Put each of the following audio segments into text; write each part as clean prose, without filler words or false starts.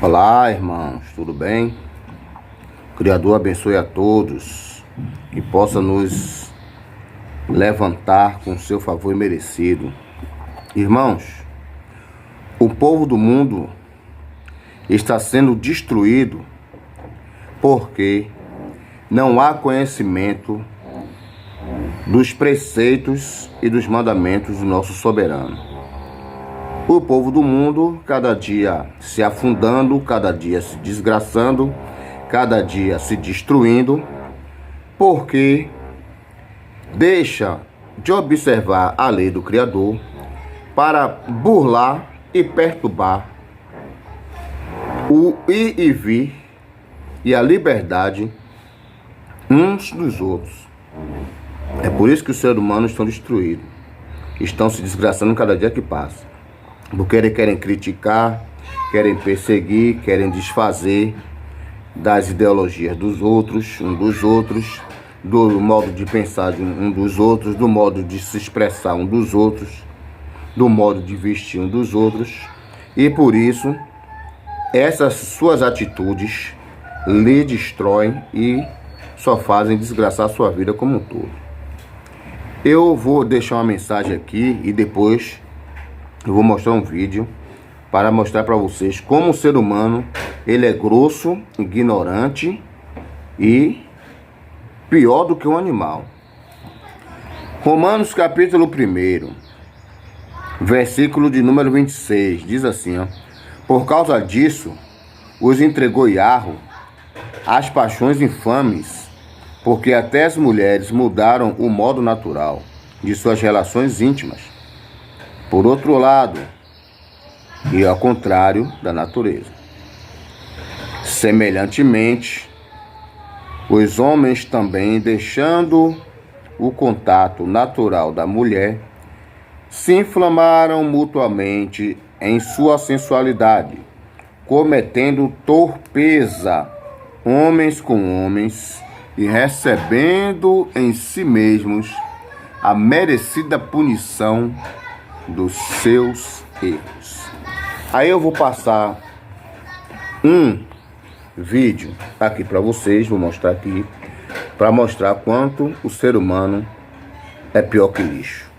Olá, irmãos, tudo bem? O Criador abençoe a todos, que possa nos levantar com seu favor imerecido. Irmãos, o povo do mundo está sendo destruído porque não há conhecimento dos preceitos e dos mandamentos do nosso soberano. O povo do mundo, cada dia se afundando, cada dia se desgraçando, cada dia se destruindo, porque deixa de observar a lei do Criador para burlar e perturbar o ir e vir e a liberdade uns dos outros. É por isso que os seres humanos estão destruídos, estão se desgraçando cada dia que passa. Porque eles querem criticar, querem perseguir, querem desfazer das ideologias dos outros, do modo de pensar de um dos outros, do modo de se expressar um dos outros, do modo de vestir um dos outros. E por isso, essas suas atitudes lhe destroem e só fazem desgraçar a sua vida como um todo. Eu vou deixar uma mensagem aqui e depois eu vou mostrar um vídeo para mostrar para vocês como o ser humano ele é grosso, ignorante e pior do que um animal. Romanos capítulo 1, versículo de número 26, diz assim, ó: por causa disso os entregou Iarro às paixões infames, porque até as mulheres mudaram o modo natural de suas relações íntimas. Por outro lado, e ao contrário da natureza. Semelhantemente, os homens também, deixando o contato natural da mulher, se inflamaram mutuamente em sua sensualidade, cometendo torpeza homens com homens e recebendo em si mesmos a merecida punição dos seus erros. Aí eu vou passar um vídeo aqui para vocês, vou mostrar aqui, para mostrar quanto o ser humano é pior que lixo.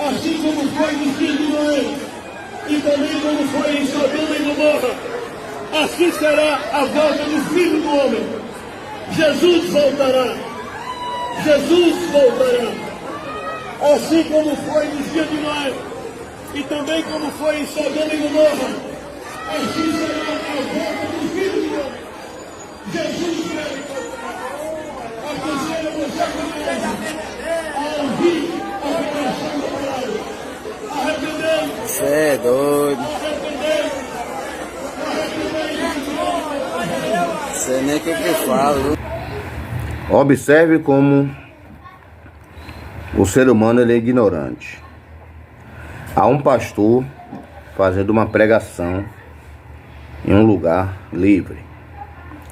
Assim como foi no dia de Noé, e também como foi em Sodoma e Gomorra, assim será a volta do Filho do Homem. Jesus voltará. Jesus voltará. Assim como foi nos dias de Noé, e também como foi em Sodoma e Gomorra, assim será a volta do Filho do Homem. Jesus voltará. Aconselho você a ouvir a revelação da palavra. Arrependei. Você é doido. Você nem o que fala, viu? Observe como o ser humano ele é ignorante. Há um pastor fazendo uma pregação em um lugar livre,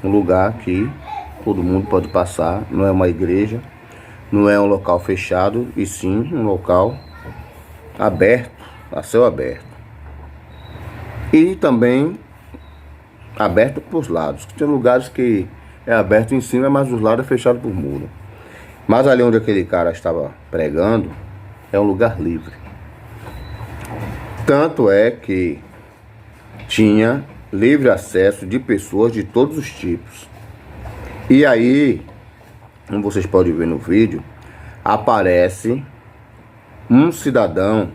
um lugar que todo mundo pode passar, não é uma igreja, não é um local fechado, e sim um local aberto, a céu aberto. E também aberto para os lados. Tem lugares que é aberto em cima, mas os lados é fechado por muro. Mas ali onde aquele cara estava pregando é um lugar livre. Tanto é que tinha livre acesso de pessoas de todos os tipos. E aí, como vocês podem ver no vídeo, aparece um cidadão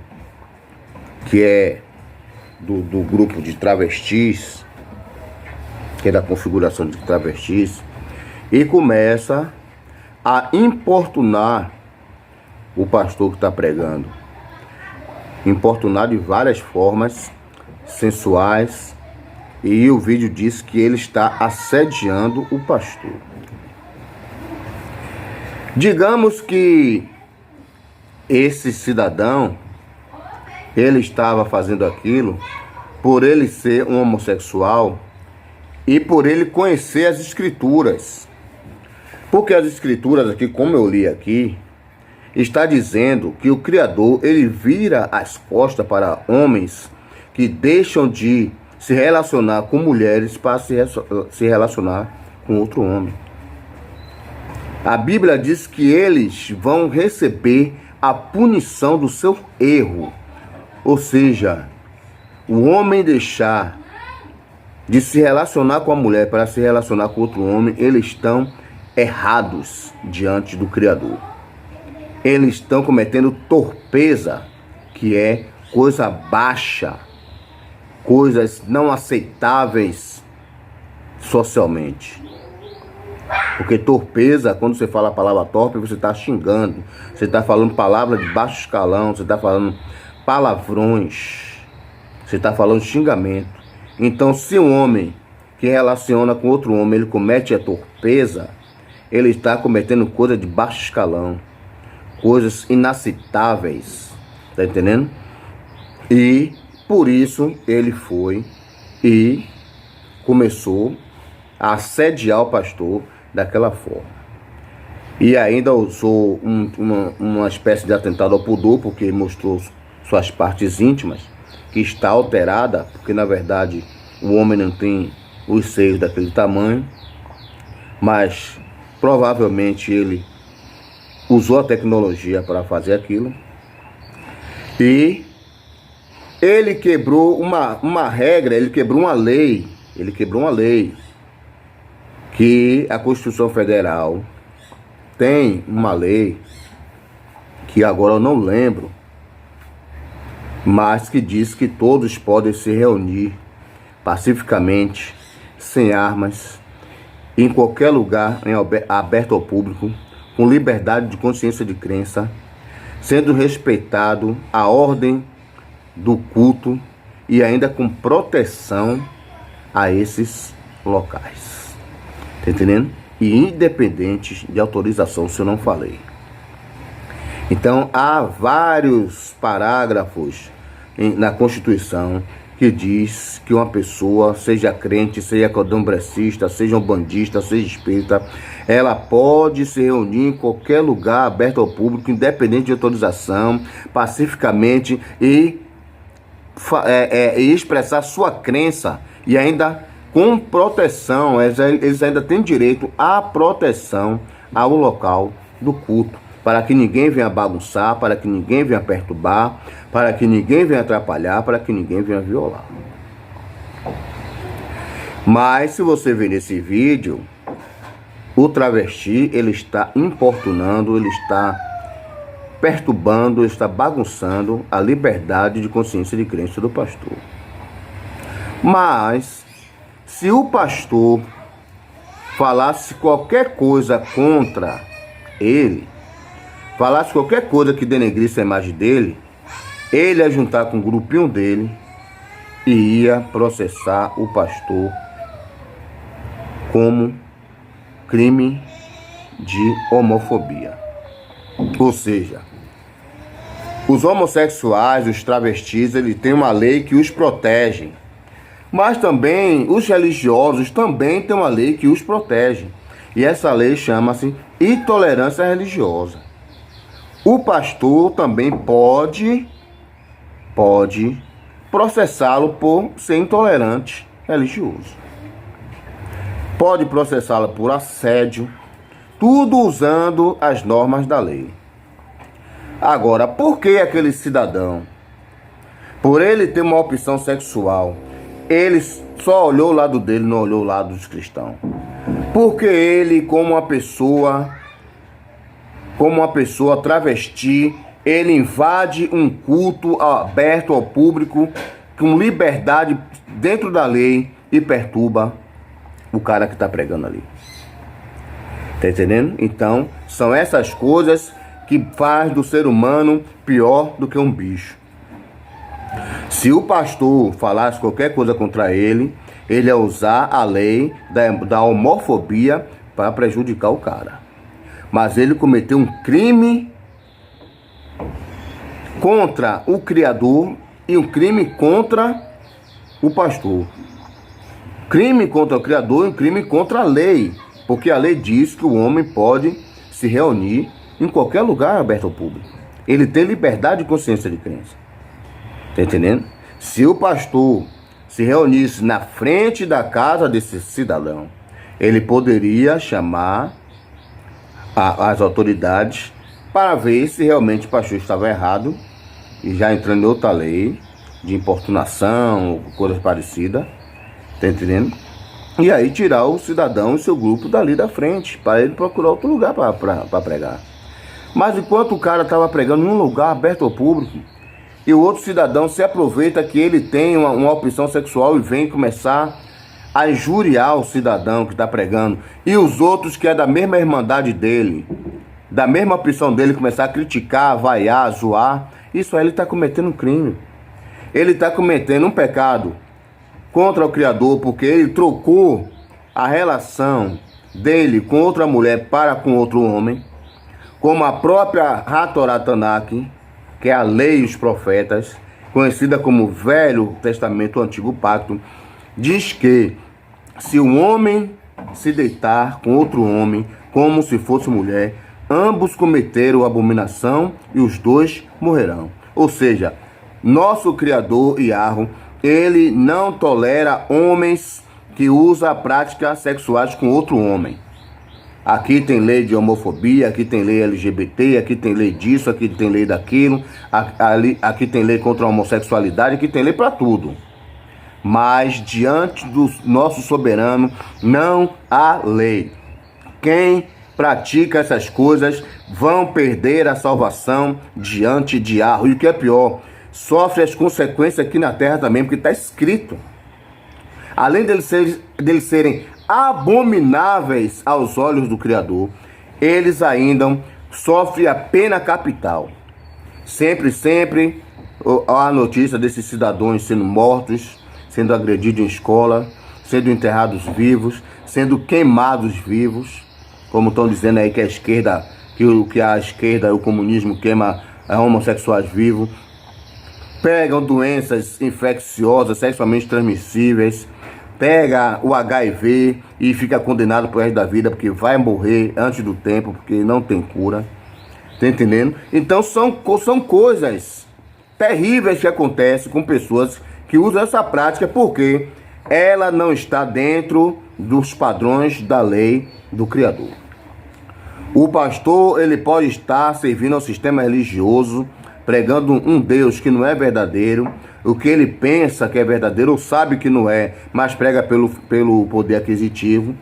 que é do grupo de travestis, que é da configuração de travestis, e começa a importunar o pastor que está pregando. Importunar de várias formas sensuais, e o vídeo diz que ele está assediando o pastor. Digamos que esse cidadão, ele estava fazendo aquilo por ele ser um homossexual e por ele conhecer as escrituras. Porque as escrituras aqui, como eu li aqui, está dizendo que o Criador, ele vira as costas para homens que deixam de se relacionar com mulheres para se relacionar com outro homem. A Bíblia diz que eles vão receber a punição do seu erro. Ou seja, o homem deixar de se relacionar com a mulher para se relacionar com outro homem, eles estão errados diante do Criador. Eles estão cometendo torpeza, que é coisa baixa, coisas não aceitáveis socialmente. Porque torpeza, quando você fala a palavra torpe, você está xingando, você está falando palavra de baixo escalão, você está falando palavrões, você está falando xingamento. Então, se um homem que relaciona com outro homem, ele comete a torpeza, ele está cometendo coisa de baixo escalão, coisas inaceitáveis, tá entendendo? E por isso ele foi e começou a assediar o pastor daquela forma. E ainda usou uma espécie de atentado ao pudor, porque mostrou suas partes íntimas, que está alterada, porque na verdade o homem não tem os seios daquele tamanho, mas provavelmente ele usou a tecnologia para fazer aquilo. E ele quebrou uma regra, ele quebrou uma lei, que a Constituição Federal tem uma lei, que agora eu não lembro, mas que diz que todos podem se reunir pacificamente, sem armas, em qualquer lugar aberto ao público, com liberdade de consciência de crença, sendo respeitado a ordem do culto e ainda com proteção a esses locais. Tá entendendo? E independente de autorização, se eu não falei. Então, há vários parágrafos na Constituição que diz que uma pessoa, seja crente, seja candomblessista, seja um bandista, seja espírita, ela pode se reunir em qualquer lugar aberto ao público, independente de autorização, pacificamente e expressar sua crença, e ainda com proteção. Eles ainda têm direito à proteção ao local do culto, para que ninguém venha bagunçar, para que ninguém venha perturbar, para que ninguém venha atrapalhar, para que ninguém venha violar. Mas se você ver nesse vídeo, o travesti, ele está importunando, ele está perturbando, ele está bagunçando a liberdade de consciência de crença do pastor. Mas se o pastor falasse qualquer coisa contra ele, falasse qualquer coisa que denegrisse a imagem dele, ele ia juntar com o grupinho dele e ia processar o pastor como crime de homofobia. Ou seja, os homossexuais, os travestis, eles têm uma lei que os protege, mas também os religiosos também têm uma lei que os protege. E essa lei chama-se intolerância religiosa. O pastor também pode processá-lo por ser intolerante religioso. Pode processá-lo por assédio, tudo usando as normas da lei. Agora, por que aquele cidadão, por ele ter uma opção sexual, ele só olhou o lado dele, não olhou o lado dos cristãos? Porque ele, como uma pessoa travesti, ele invade um culto aberto ao público com liberdade dentro da lei e perturba o cara que está pregando ali. Tá entendendo? Então, são essas coisas que faz do ser humano pior do que um bicho. Se o pastor falasse qualquer coisa contra ele, ele ia usar a lei da homofobia para prejudicar o cara. Mas ele cometeu um crime contra o Criador e um crime contra o pastor. Crime contra o Criador e um crime contra a lei. Porque a lei diz que o homem pode se reunir em qualquer lugar aberto ao público. Ele tem liberdade de consciência de crença. Tá entendendo? Se o pastor se reunisse na frente da casa desse cidadão, ele poderia chamar as autoridades para ver se realmente o pastor estava errado, e já entrando em outra lei de importunação, coisas parecidas, tá entendendo? E aí tirar o cidadão e seu grupo dali da frente, para ele procurar outro lugar para pregar. Mas enquanto o cara estava pregando em um lugar aberto ao público, e o outro cidadão se aproveita que ele tem uma opção sexual e vem começar a injuriar o cidadão que está pregando, e os outros que é da mesma irmandade dele, da mesma opção dele, começar a criticar, vaiar, zoar, isso aí ele está cometendo um crime. Ele está cometendo um pecado contra o Criador, porque ele trocou a relação dele com outra mulher para com outro homem, como a própria HaTorá Tanakh, que é a lei e os profetas, conhecida como Velho Testamento, Antigo Pacto, diz que se um homem se deitar com outro homem, como se fosse mulher, ambos cometeram abominação e os dois morrerão. Ou seja, nosso Criador, Yahweh, ele não tolera homens que usam práticas sexuais com outro homem. Aqui tem lei de homofobia, aqui tem lei LGBT, aqui tem lei disso, aqui tem lei daquilo, aqui tem lei contra a homossexualidade, aqui tem lei para tudo. Mas diante do nosso soberano não há lei. Quem pratica essas coisas vão perder a salvação diante de Yahweh. E o que é pior, sofre as consequências aqui na terra também, porque está escrito. Além deles serem abomináveis aos olhos do Criador, eles ainda sofrem a pena capital. Sempre há notícia desses cidadãos sendo mortos, sendo agredidos em escola, sendo enterrados vivos, sendo queimados vivos, como estão dizendo aí que a esquerda, que a esquerda e o comunismo queima homossexuais vivos, pegam doenças infecciosas, sexualmente transmissíveis, pega o HIV e fica condenado pro resto da vida, porque vai morrer antes do tempo, porque não tem cura. Tá entendendo? Então são coisas terríveis que acontecem com pessoas que usam essa prática, porque ela não está dentro dos padrões da lei do Criador. O pastor, ele pode estar servindo ao sistema religioso, pregando um Deus que não é verdadeiro, o que ele pensa que é verdadeiro ou sabe que não é, mas prega pelo poder aquisitivo,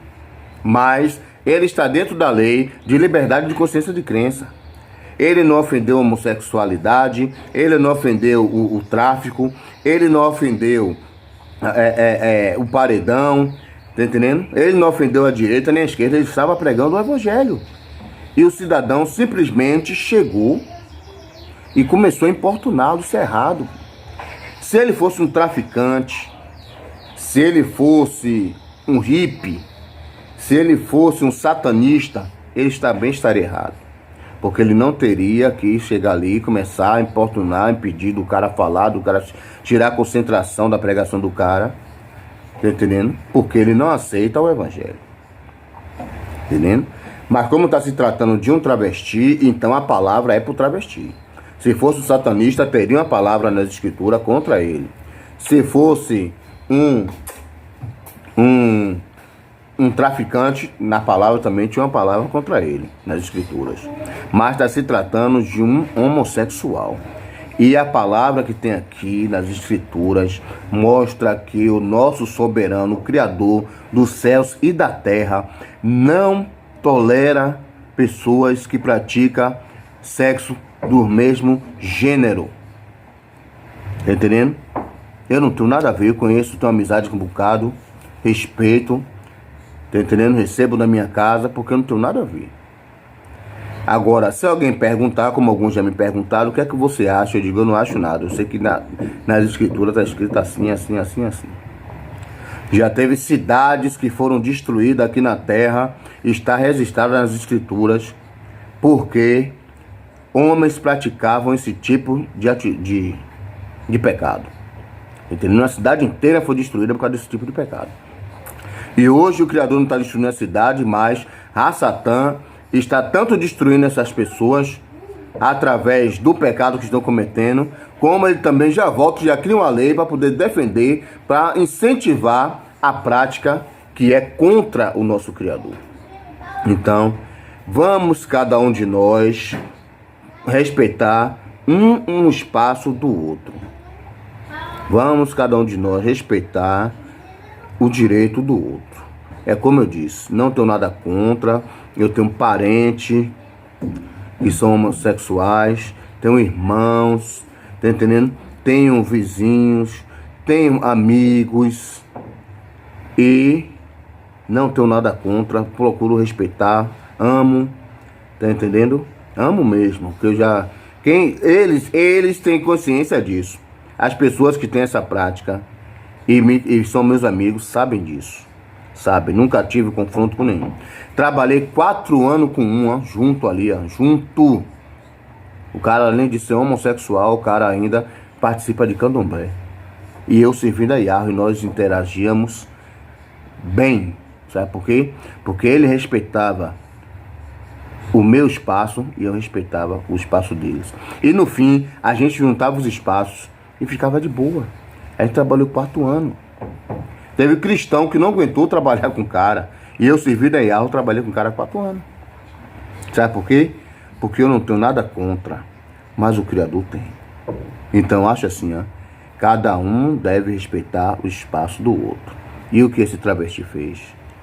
mas ele está dentro da lei de liberdade de consciência de crença. Ele não ofendeu a homossexualidade, ele não ofendeu o tráfico, ele não ofendeu o paredão, tá entendendo? Ele não ofendeu a direita nem a esquerda, ele estava pregando o evangelho. E o cidadão simplesmente chegou e começou a importuná-lo, isso é errado. Se ele fosse um traficante, se ele fosse um hippie, se ele fosse um satanista, ele também estaria errado. Porque ele não teria que chegar ali e começar a importunar, impedir do cara falar, do cara tirar a concentração da pregação do cara. Tá entendendo? Porque ele não aceita o evangelho. Entendendo? Mas como está se tratando de um travesti, então a palavra é para o travesti. Se fosse um satanista, teria uma palavra nas escrituras contra ele. Se fosse um traficante, na palavra também tinha uma palavra contra ele, nas escrituras. Mas está se tratando de um homossexual. E a palavra que tem aqui nas escrituras mostra que o nosso soberano, o Criador dos céus e da terra, não tolera pessoas que praticam sexo do mesmo gênero. Tá entendendo? Eu não tenho nada a ver, eu conheço, tenho amizade com um bocado, respeito, tá entendendo? Recebo na minha casa, porque eu não tenho nada a ver. Agora, se alguém perguntar, como alguns já me perguntaram, o que é que você acha? Eu digo, eu não acho nada. Eu sei que nas escrituras está escrito assim, assim, assim, assim. Já teve cidades que foram destruídas aqui na terra, está registrado nas escrituras, porque homens praticavam esse tipo de pecado. Entendeu? A cidade inteira foi destruída por causa desse tipo de pecado. E hoje o Criador não está destruindo a cidade, mas a Satã está tanto destruindo essas pessoas através do pecado que estão cometendo, como ele também já volta e já cria uma lei para poder defender, para incentivar a prática que é contra o nosso Criador. Então, vamos cada um de nós respeitar um espaço do outro. Vamos cada um de nós respeitar o direito do outro. É como eu disse, não tenho nada contra. Eu tenho parente que são homossexuais, tenho irmãos, tá entendendo? Tenho vizinhos, tenho amigos e não tenho nada contra, procuro respeitar, amo, tá entendendo? Amo mesmo, porque eles têm consciência disso. As pessoas que têm essa prática e são meus amigos sabem disso. Sabe, nunca tive confronto com nenhum. Trabalhei 4 anos com uma, junto ali, ó, junto. O cara, além de ser homossexual, o cara ainda participa de candomblé. E eu servindo a Yahweh, e nós interagíamos bem. Sabe por quê? Porque ele respeitava o meu espaço e eu respeitava o espaço deles. E no fim, a gente juntava os espaços e ficava de boa. A gente trabalhou 4 anos. Teve cristão que não aguentou trabalhar com o cara. E eu servi da Yahweh, trabalhei com o cara 4 anos. Sabe por quê? Porque eu não tenho nada contra, mas o Criador tem. Então acho assim, ó, cada um deve respeitar o espaço do outro. E o que esse travesti fez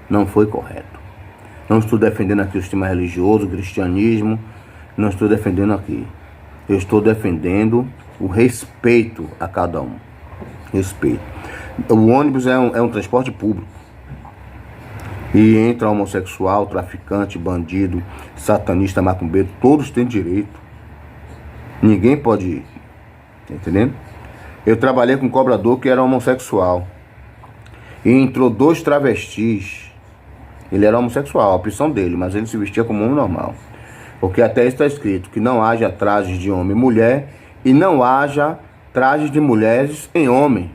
não foi correto. Não estou defendendo aqui o sistema religioso, o cristianismo. Não estou defendendo aqui. Eu estou defendendo o respeito a cada um. Respeito. O ônibus é um transporte público. E entra homossexual, traficante, bandido, satanista, macumbeiro, todos têm direito. Ninguém pode ir. Tá entendendo? Eu trabalhei com um cobrador que era homossexual. E entrou 2 travestis. Ele era homossexual, a opção dele, mas ele se vestia como homem normal. Porque até está escrito que não haja trajes de homem e mulher e não haja trajes de mulheres em homem.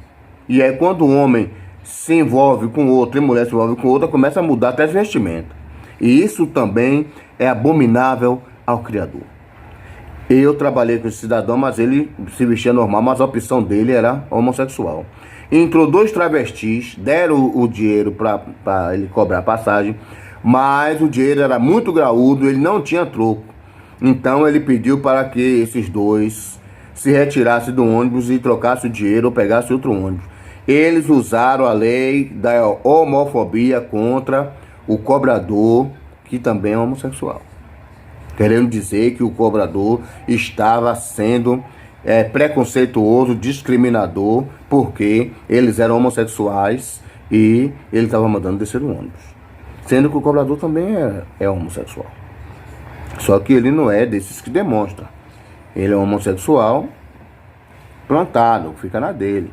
E aí quando o homem se envolve com outro e a mulher se envolve com outra, começa a mudar até as vestimentas. E isso também é abominável ao Criador. Eu trabalhei com esse cidadão, mas ele se vestia normal, mas a opção dele era homossexual. Entrou 2 travestis, deram o dinheiro para ele cobrar a passagem, mas o dinheiro era muito graúdo, ele não tinha troco. Então ele pediu para que esses 2 se retirassem do ônibus e trocassem o dinheiro ou pegassem outro ônibus. Eles usaram a lei da homofobia contra o cobrador, que também é homossexual. Querendo dizer que o cobrador estava sendo preconceituoso, discriminador, porque eles eram homossexuais e ele estava mandando descer do ônibus. Sendo que o cobrador também é homossexual. Só que ele não é desses que demonstra. Ele é homossexual plantado, fica na dele.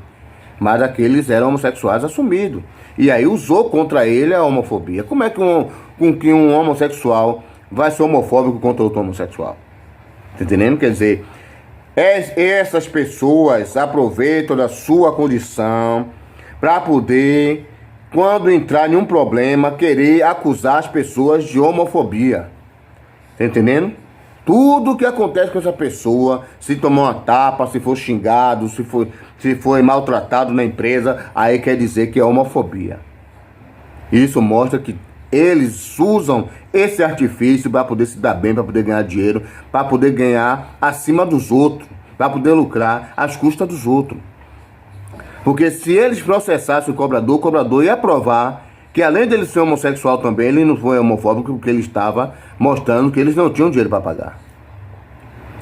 Mas aqueles eram homossexuais assumidos. E aí usou contra ele a homofobia. Como é que um homossexual vai ser homofóbico contra outro homossexual? Tá entendendo? Quer dizer, essas pessoas aproveitam da sua condição para poder, quando entrar em um problema, querer acusar as pessoas de homofobia. Tá entendendo? Tudo que acontece com essa pessoa, se tomar uma tapa, se for xingado, se foi maltratado na empresa, aí quer dizer que é homofobia. Isso mostra que eles usam esse artifício para poder se dar bem, para poder ganhar dinheiro, para poder ganhar acima dos outros, para poder lucrar às custas dos outros. Porque se eles processassem o cobrador ia provar que além dele ser homossexual também, ele não foi homofóbico porque ele estava mostrando que eles não tinham dinheiro para pagar.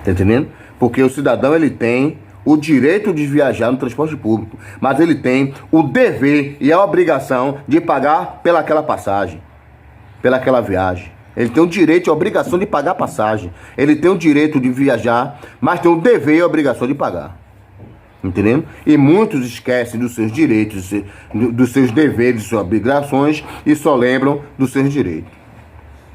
Tá entendendo? Porque o cidadão, ele tem o direito de viajar no transporte público, mas ele tem o dever e a obrigação de pagar pelaquela passagem, pelaquela viagem. Ele tem o direito e a obrigação de pagar a passagem. Ele tem o direito de viajar, mas tem o dever e a obrigação de pagar. Entendendo? E muitos esquecem dos seus direitos, dos seus deveres, das suas obrigações e só lembram dos seus direitos.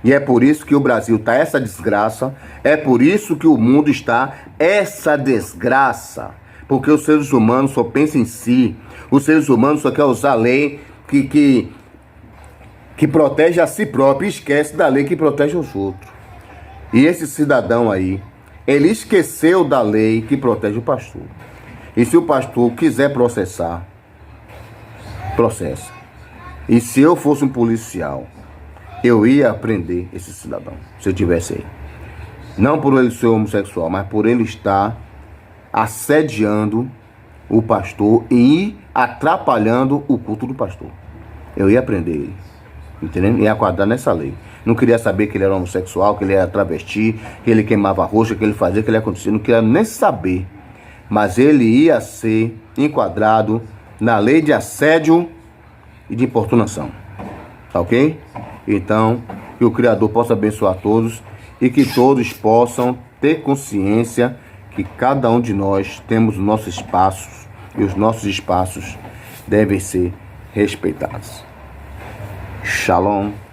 E é por isso que o Brasil está essa desgraça, é por isso que o mundo está essa desgraça. Porque os seres humanos só pensam em si, os seres humanos só querem usar a lei que protege a si próprio e esquece da lei que protege os outros. E esse cidadão aí, ele esqueceu da lei que protege o pastor. E se o pastor quiser processar, processa. E se eu fosse um policial, eu ia prender esse cidadão, se eu tivesse aí. Não por ele ser homossexual, mas por ele estar assediando o pastor e atrapalhando o culto do pastor. Eu ia prender ele, entendeu? Ia enquadrar nessa lei. Não queria saber que ele era homossexual, que ele era travesti, que ele queimava roxa, que ele fazia, que ele acontecia. Não queria nem saber. Mas ele ia ser enquadrado na lei de assédio e de importunação. Tá ok? Então, que o Criador possa abençoar todos e que todos possam ter consciência que cada um de nós temos os nossos espaços e os nossos espaços devem ser respeitados. Shalom.